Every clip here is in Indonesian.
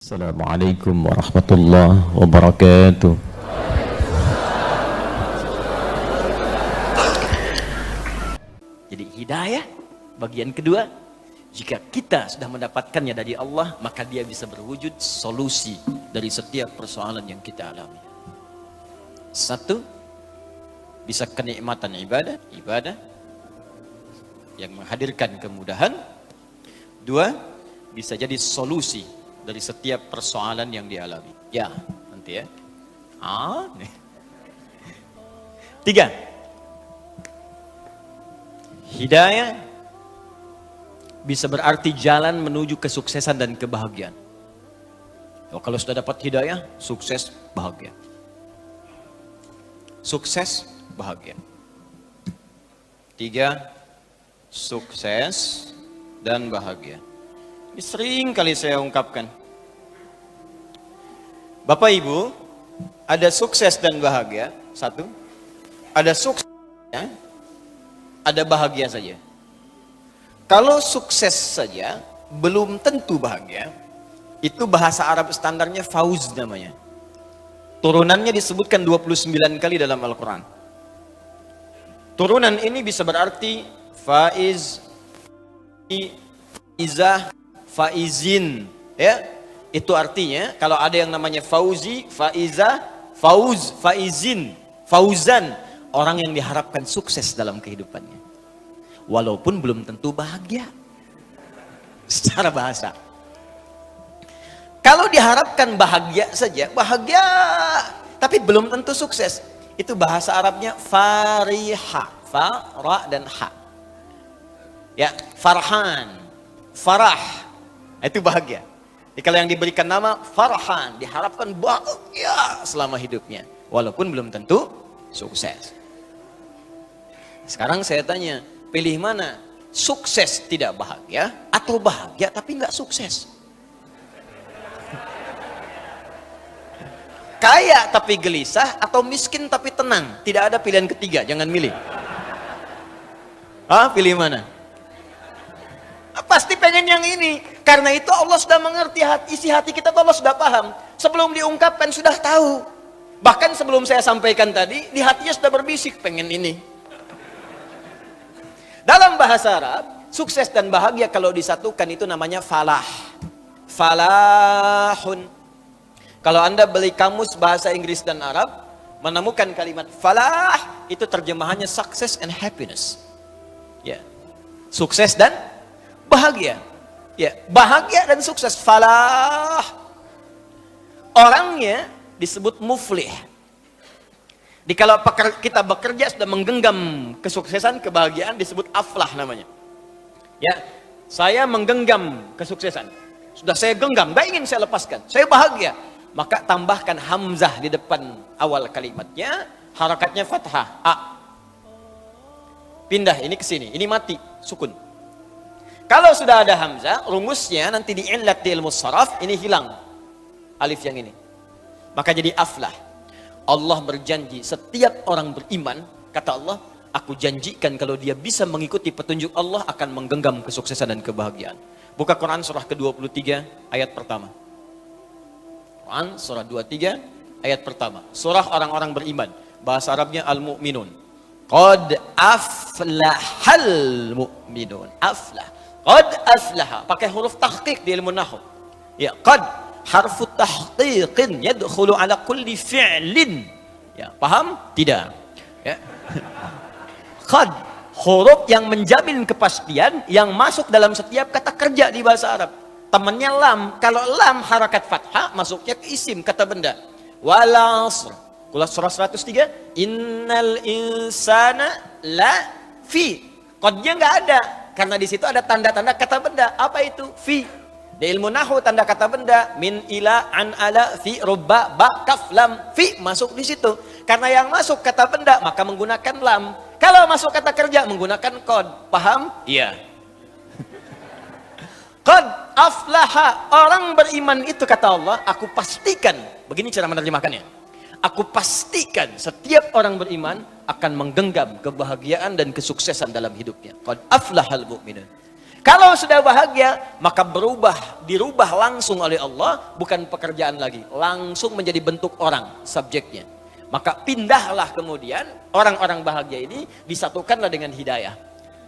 Assalamualaikum warahmatullahi wabarakatuh. Jadi hidayah bagian kedua, jika kita sudah mendapatkannya dari Allah, maka dia bisa berwujud solusi dari setiap persoalan yang kita alami. Satu, bisa kenikmatan ibadah yang menghadirkan kemudahan. Dua, bisa jadi solusi dari setiap persoalan yang dialami. Ya, nanti ya. Tiga, hidayah bisa berarti jalan menuju kesuksesan dan kebahagiaan. Kalau sudah dapat hidayah, sukses, bahagia. Sukses, bahagia. Tiga, sukses dan bahagia. Ini sering kali saya ungkapkan. Bapak Ibu, ada sukses dan bahagia, satu. Ada sukses, ada bahagia saja. Kalau sukses saja, belum tentu bahagia. Itu bahasa Arab standarnya fauz namanya. Turunannya disebutkan 29 kali dalam Al-Quran. Turunan ini bisa berarti faiz, faizah, faizin, ya. Itu artinya kalau ada yang namanya fauzi, faizah, fauz, faizin, fauzan, orang yang diharapkan sukses dalam kehidupannya. Walaupun belum tentu bahagia. Secara bahasa. Kalau diharapkan bahagia saja, bahagia tapi belum tentu sukses. Itu bahasa Arabnya fariha, fa, ra dan ha. Ya, farhan, farah. Itu bahagia. Jadi kalau yang diberikan nama farhan, diharapkan bahagia selama hidupnya. Walaupun belum tentu sukses. Sekarang saya tanya, pilih mana? Sukses tidak bahagia atau bahagia tapi nggak sukses? Kaya tapi gelisah atau miskin tapi tenang? Tidak ada pilihan ketiga, jangan milih. Pilih mana? Pasti pengen yang ini. Karena itu Allah sudah mengerti isi hati kita, Allah sudah paham. Sebelum diungkapkan sudah tahu. Bahkan sebelum saya sampaikan tadi, di hatinya sudah berbisik pengen ini. Dalam bahasa Arab, sukses dan bahagia kalau disatukan itu namanya falah. Falahun. Kalau Anda beli kamus bahasa Inggris dan Arab, menemukan kalimat falah, itu terjemahannya success and happiness. Ya. Sukses dan bahagia. Ya, bahagia dan sukses. Falah. Orangnya disebut muflih. Di kalau kita bekerja sudah menggenggam kesuksesan, kebahagiaan, disebut aflah namanya. Ya, saya menggenggam kesuksesan. Sudah saya genggam, gak ingin saya lepaskan. Saya bahagia. Maka tambahkan hamzah di depan awal kalimatnya, harakatnya fathah, a. Pindah ini ke sini, ini mati, sukun. Kalau sudah ada hamzah, rumusnya nanti diillat di ilmu saraf, ini hilang alif yang ini. Maka jadi aflah. Allah berjanji setiap orang beriman, kata Allah, aku janjikan kalau dia bisa mengikuti petunjuk Allah akan menggenggam kesuksesan dan kebahagiaan. Buka Quran surah ke-23 ayat pertama. Quran surah 23 ayat pertama. Surah orang-orang beriman. Bahasa Arabnya al-mu'minun. Qad aflahal mu'minun. Aflah. Qad aflaha, pakai huruf tahqiq di ilmu nahwu. Ya, qad harfu tahqiqin yadkhulu ala kulli fi'lin. Ya, paham? Tidak. Ya. Qad huruf yang menjamin kepastian yang masuk dalam setiap kata kerja di bahasa Arab. Temannya lam. Kalau lam harakat fathah masuknya ke isim, kata benda. Wal 'asr. Surah 103, innal insana la fi. Qadnya enggak ada. Karena di situ ada tanda-tanda kata benda. Apa itu? Fi. Di ilmu nahwu tanda kata benda min, ila, an, ala, fi, rubba, ba, kaf, lam, fi masuk di situ. Karena yang masuk kata benda maka menggunakan lam. Kalau masuk kata kerja menggunakan qad. Paham? Iya. Qad aflaha, orang beriman itu kata Allah, aku pastikan. Begini cara menerjemahkannya. Aku pastikan setiap orang beriman akan menggenggam kebahagiaan dan kesuksesan dalam hidupnya. Qad aflahal mu'minun. Kalau sudah bahagia, maka dirubah langsung oleh Allah, bukan pekerjaan lagi, langsung menjadi bentuk orang, subjeknya. Maka pindahlah kemudian orang-orang bahagia ini disatukanlah dengan hidayah.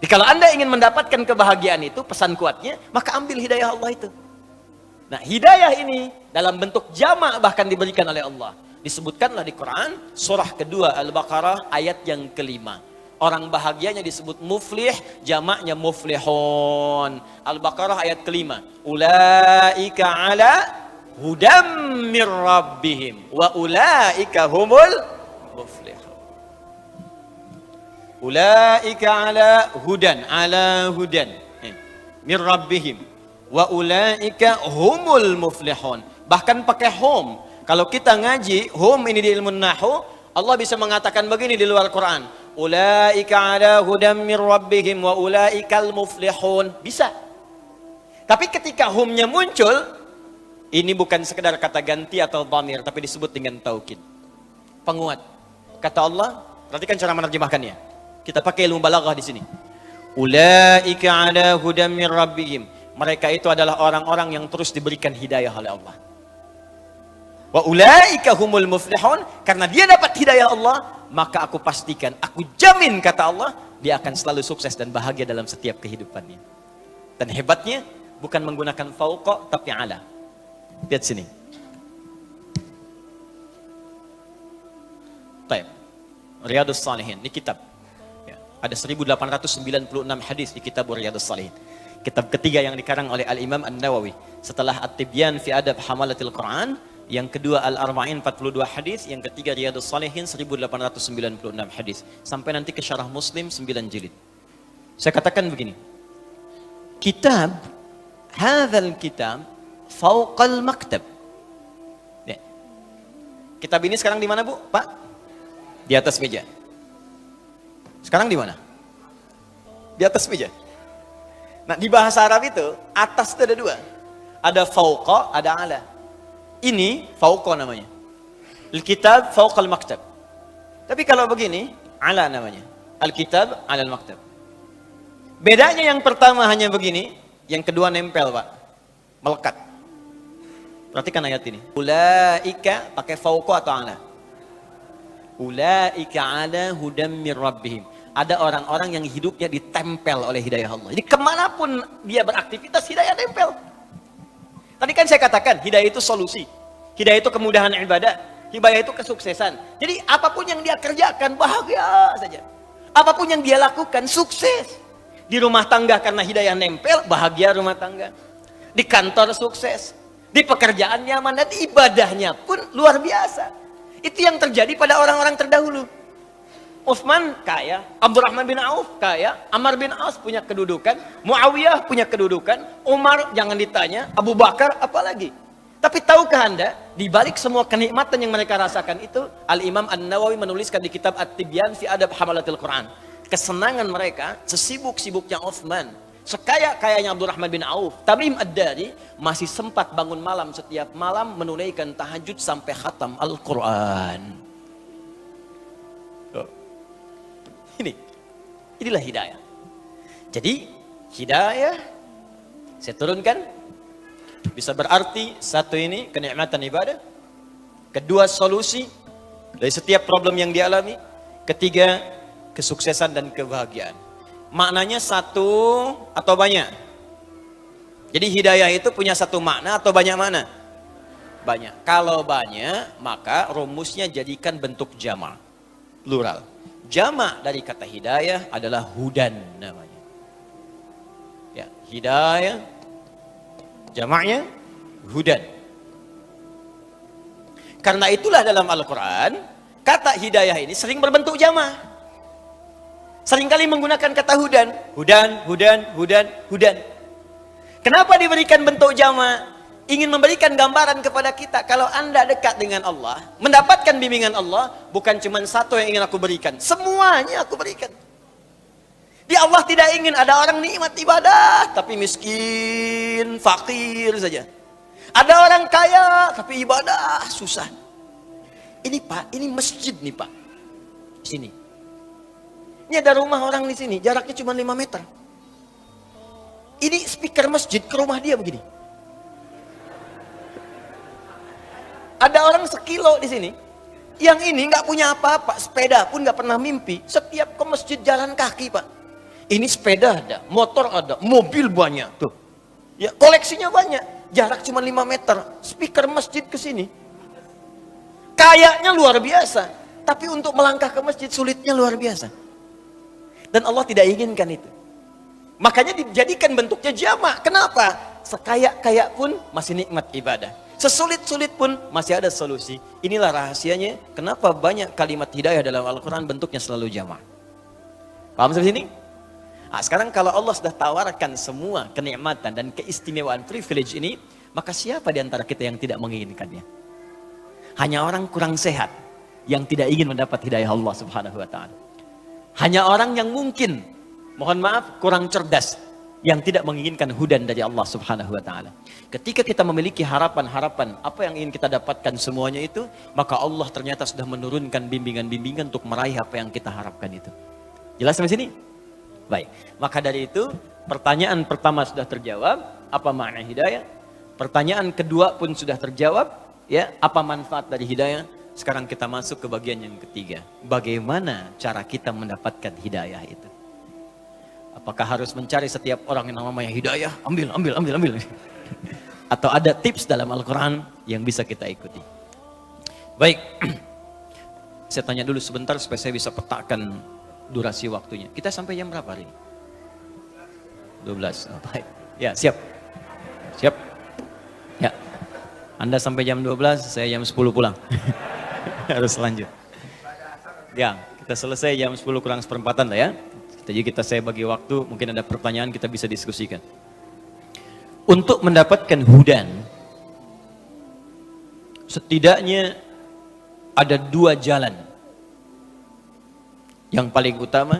Jadi kalau Anda ingin mendapatkan kebahagiaan itu, pesan kuatnya, maka ambil hidayah Allah itu. Nah, hidayah ini dalam bentuk jamak bahkan diberikan oleh Allah. Disebutkanlah di Quran, surah kedua Al-Baqarah ayat yang kelima. Orang bahagianya disebut muflih, jamaknya muflihun. Al-Baqarah ayat kelima. Ulaika ala hudam mir rabbihim wa ulaika humul muflihun. Ulaika ala hudan mir rabbihim wa ulaika humul muflihun. Bahkan pakai hum. Kalau kita ngaji hum ini di ilmu nahwu, Allah bisa mengatakan begini di luar Quran. Ulaika ala hudam mir rabbihim wa ulaikal muflihun. Bisa. Tapi ketika humnya muncul, ini bukan sekedar kata ganti atau dhamir, tapi disebut dengan taukid. Penguat. Kata Allah, perhatikan cara menerjemahkannya. Kita pakai ilmu balaghah di sini. Ulaika ala hudam mir rabbihim. Mereka itu adalah orang-orang yang terus diberikan hidayah oleh Allah. Wa ulaika humul muflihun, karena dia dapat hidayah Allah, maka aku pastikan, aku jamin kata Allah, dia akan selalu sukses dan bahagia dalam setiap kehidupannya. Dan hebatnya bukan menggunakan fauqa tapi ala. Lihat sini. Baik. Riyadhus Shalihin, ini kitab. Ya, ada 1896 hadis di kitab Riyadhus Shalihin. Kitab ketiga yang dikarang oleh Al-Imam An-Nawawi. Setelah At-Tibyan fi Adab Hamalatil Quran, yang kedua Al-Arba'in 42 hadis, yang ketiga Riyadhus Shalihin 1896 hadis. Sampai nanti ke Syarah Muslim 9 jilid. Saya katakan begini. Hadzal kitab fauqal maktab. Ya. Kitab ini sekarang di mana, Bu? Pak? Di atas meja. Sekarang di mana? Di atas meja. Nah, di bahasa Arab itu atas itu ada dua. Ada fauqa, ada ala. Ini fauqa namanya. Al-kitab fauqal maktab. Tapi kalau begini, ala namanya. Al-kitab ala al-maktab. Bedanya yang pertama hanya begini, yang kedua nempel, Pak. Melekat. Perhatikan ayat ini. Ulaika pakai fauqa atau ala? Ulaika ala hudam mir rabbihim. Ada orang-orang yang hidupnya ditempel oleh hidayah Allah. Jadi kemanapun dia beraktivitas, hidayah tempel. Tadi kan saya katakan, hidayah itu solusi. Hidayah itu kemudahan ibadah. Hidayah itu kesuksesan. Jadi apapun yang dia kerjakan, bahagia saja. Apapun yang dia lakukan, sukses. Di rumah tangga karena hidayah nempel, bahagia rumah tangga. Di kantor sukses. Di pekerjaan nyaman, dan ibadahnya pun luar biasa. Itu yang terjadi pada orang-orang terdahulu. Utsman kaya, Abdurrahman bin Auf kaya, Amr bin As punya kedudukan, Muawiyah punya kedudukan, Umar jangan ditanya, Abu Bakar apalagi. Tapi tahukah Anda, di balik semua kenikmatan yang mereka rasakan itu, Al-Imam An-Nawawi menuliskan di kitab At-Tibyan fi Adab Hamalatil Quran. Kesenangan mereka, sesibuk-sibuknya Utsman, sekaya-kayanya Abdurrahman bin Auf, Tamim Ad-Dari masih sempat bangun malam setiap malam menunaikan tahajud sampai khatam Al-Quran. Inilah hidayah. Jadi hidayah saya turunkan bisa berarti satu ini kenikmatan ibadah, kedua solusi dari setiap problem yang dialami, ketiga kesuksesan dan kebahagiaan. Maknanya satu atau banyak? Jadi hidayah itu punya satu makna atau banyak makna? Banyak. Kalau banyak, maka rumusnya jadikan bentuk jama', plural. Jama' dari kata hidayah adalah hudan namanya. Ya, hidayah jamaknya hudan. Karena itulah dalam Al-Quran kata hidayah ini sering berbentuk jama'. Seringkali menggunakan kata hudan. Hudan. Kenapa diberikan bentuk jama'? Ingin memberikan gambaran kepada kita, kalau Anda dekat dengan Allah, mendapatkan bimbingan Allah, bukan cuma satu yang ingin aku berikan, semuanya aku berikan. Di Allah tidak ingin ada orang nikmat ibadah, tapi miskin, fakir saja. Ada orang kaya, tapi ibadah susah. Ini Pak, ini masjid nih Pak. Sini. Ini ada rumah orang di sini, jaraknya cuma 5 meter. Ini speaker masjid ke rumah dia begini. Ada orang sekilo di sini. Yang ini nggak punya apa-apa, sepeda pun nggak pernah mimpi. Setiap ke masjid jalan kaki, Pak. Ini sepeda ada, motor ada, mobil banyak tuh. Ya, koleksinya banyak. Jarak cuma 5 meter. Speaker masjid ke sini. Kayaknya luar biasa. Tapi untuk melangkah ke masjid sulitnya luar biasa. Dan Allah tidak inginkan itu. Makanya dijadikan bentuknya jamak. Kenapa? Sekaya-kaya pun masih nikmat ibadah. Sesulit-sulit pun masih ada solusi. Inilah rahasianya kenapa banyak kalimat hidayah dalam Al-Quran bentuknya selalu jamak. Paham sampai sini? Nah, sekarang kalau Allah sudah tawarkan semua kenikmatan dan keistimewaan privilege ini, maka siapa di antara kita yang tidak menginginkannya? Hanya orang kurang sehat yang tidak ingin mendapat hidayah Allah Subhanahu wa taala. Hanya orang yang mungkin, mohon maaf, kurang cerdas yang tidak menginginkan hudan dari Allah Subhanahu wa taala. Ketika kita memiliki harapan-harapan apa yang ingin kita dapatkan semuanya itu, maka Allah ternyata sudah menurunkan bimbingan-bimbingan untuk meraih apa yang kita harapkan itu. Jelas sampai sini? Baik. Maka dari itu, pertanyaan pertama sudah terjawab, apa makna hidayah? Pertanyaan kedua pun sudah terjawab, ya, apa manfaat dari hidayah? Sekarang kita masuk ke bagian yang ketiga. Bagaimana cara kita mendapatkan hidayah itu? Apakah harus mencari setiap orang yang namanya hidayah? Ambil. Atau ada tips dalam Al-Quran yang bisa kita ikuti? Baik. Saya tanya dulu sebentar supaya saya bisa petakan durasi waktunya. Kita sampai jam berapa hari ini? 12. Oh, baik. Ya, siap. Siap. Ya. Anda sampai jam 12, saya jam 10 pulang. Harus lanjut. Ya, kita selesai jam 10 kurang seperempatan lah ya. Jadi saya bagi waktu, mungkin ada pertanyaan kita bisa diskusikan. Untuk mendapatkan hudan, setidaknya ada 2 jalan. Yang paling utama,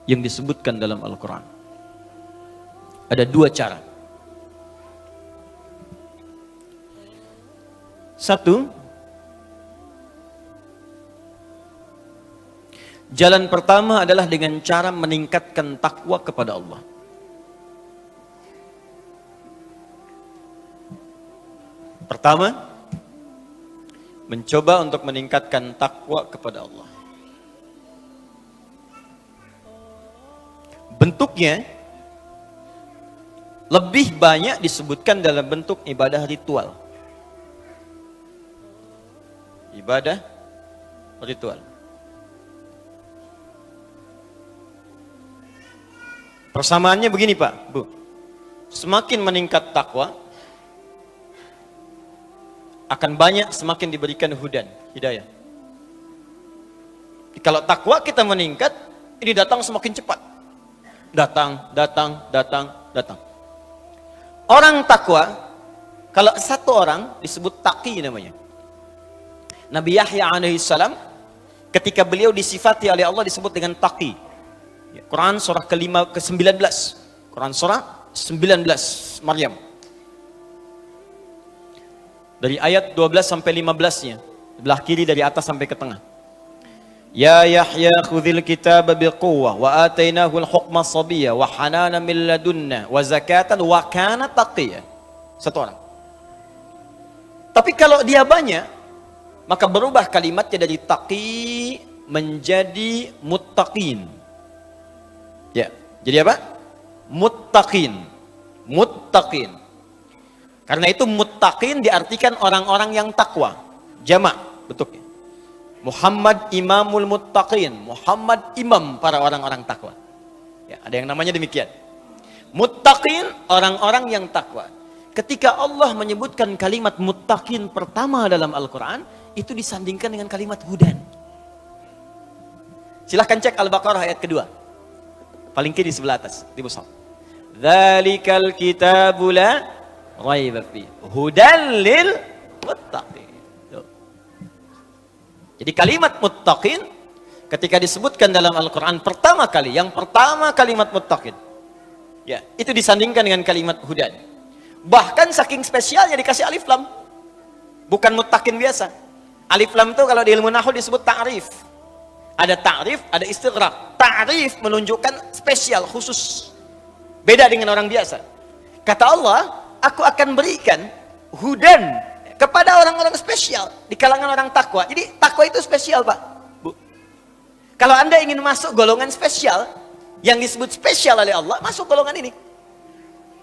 yang disebutkan dalam Al-Quran. Ada 2 cara. Satu, jalan pertama adalah dengan cara meningkatkan takwa kepada Allah. Pertama, mencoba untuk meningkatkan takwa kepada Allah. Bentuknya lebih banyak disebutkan dalam bentuk ibadah ritual. Ibadah ritual. Persamaannya begini Pak, Bu. Semakin meningkat takwa, akan banyak semakin diberikan hudan, hidayah. Kalau takwa kita meningkat, ini datang semakin cepat. Datang. Orang takwa, kalau satu orang disebut taqi namanya. Nabi Yahya alaihissalam, ketika beliau disifati oleh Allah disebut dengan taqi. Quran surah ke-19. Quran surah 19 Maryam. Dari ayat 12 sampai 15-nya. Sebelah kiri dari atas sampai ke tengah. Ya Yahya khudhil kitaba biquwwah wa atainahu al-hukma sabiyya wa hanana min ladunna wa zakatan wa kana taqiyya. Satu orang. Tapi kalau dia banyak, maka berubah kalimatnya dari taqi menjadi muttaqin. Ya, jadi apa? Muttaqin. Karena itu muttaqin diartikan orang-orang yang takwa. Jamak bentuknya. Muhammad imamul muttaqin. Muhammad imam para orang-orang takwa. Ya, ada yang namanya demikian. Muttaqin orang-orang yang takwa. Ketika Allah menyebutkan kalimat muttaqin pertama dalam Al-Quran, itu disandingkan dengan kalimat hudan. Silahkan cek Al-Baqarah ayat kedua. Paling kiri sebelah atas, di mushaf. Dzalikal kitabu la raiba fi hudan lil muttaqin. Jadi kalimat muttaqin ketika disebutkan dalam Al-Qur'an pertama kali, yang pertama kalimat muttaqin. Ya, itu disandingkan dengan kalimat hudan. Bahkan saking spesialnya dikasih alif lam. Bukan muttaqin biasa. Alif lam itu kalau di ilmu nahwu disebut ta'rif. Ada ta'rif, ada istighraq. Ta'rif menunjukkan spesial, khusus. Beda dengan orang biasa. Kata Allah, aku akan berikan hudan kepada orang-orang spesial di kalangan orang takwa. Jadi takwa itu spesial, Pak, Bu. Kalau Anda ingin masuk golongan spesial yang disebut spesial oleh Allah, masuk golongan ini.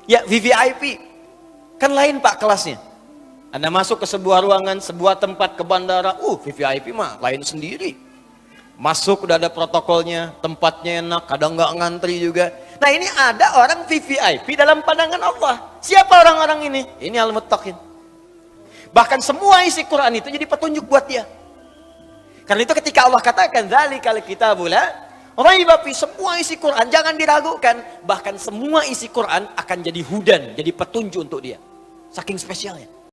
Ya, VVIP. Kan lain, Pak, kelasnya. Anda masuk ke sebuah ruangan, sebuah tempat, ke bandara, VVIP mah lain sendiri. Masuk udah ada protokolnya, tempatnya enak, kadang nggak ngantri juga. Nah, ini ada orang VVIP dalam pandangan Allah. Siapa orang-orang ini? Ini al-muttaqin. Bahkan semua isi Quran itu jadi petunjuk buat dia. Karena itu ketika Allah katakan dzalikal kitabul la raiba fi, semua isi Quran jangan diragukan, bahkan semua isi Quran akan jadi hudan, jadi petunjuk untuk dia. Saking spesialnya.